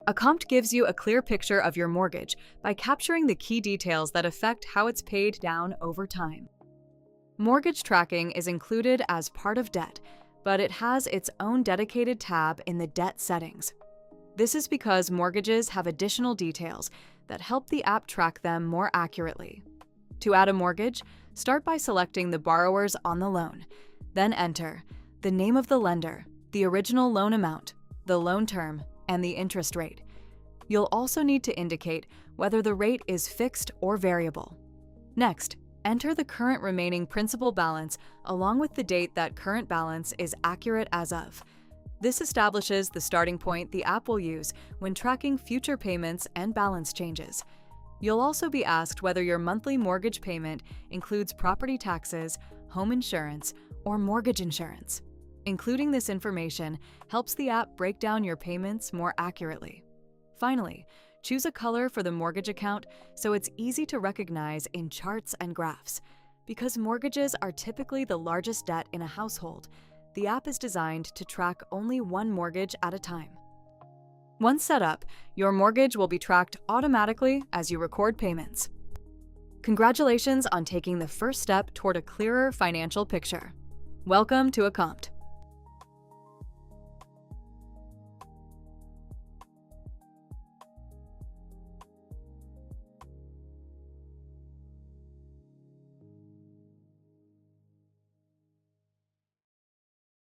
Accompt gives you a clear picture of your mortgage by capturing the key details that affect how it's paid down over time. Mortgage tracking is included as part of debt, but it has its own dedicated tab in the debt settings. This is because mortgages have additional details that help the app track them more accurately. To add a mortgage, start by selecting the borrowers on the loan. Then enter the name of the lender, the original loan amount, the loan term, and the interest rate. You'll also need to indicate whether the rate is fixed or variable. Next, enter the current remaining principal balance along with the date that current balance is accurate as of. This establishes the starting point the app will use when tracking future payments and balance changes. You'll also be asked whether your monthly mortgage payment includes property taxes, home insurance, or mortgage insurance. Including this information helps the app break down your payments more accurately. Finally, choose a color for the mortgage account so it's easy to recognize in charts and graphs. Because mortgages are typically the largest debt in a household, the app is designed to track only one mortgage at a time. Once set up, your mortgage will be tracked automatically as you record payments. Congratulations on taking the first step toward a clearer financial picture. Welcome to Accompt.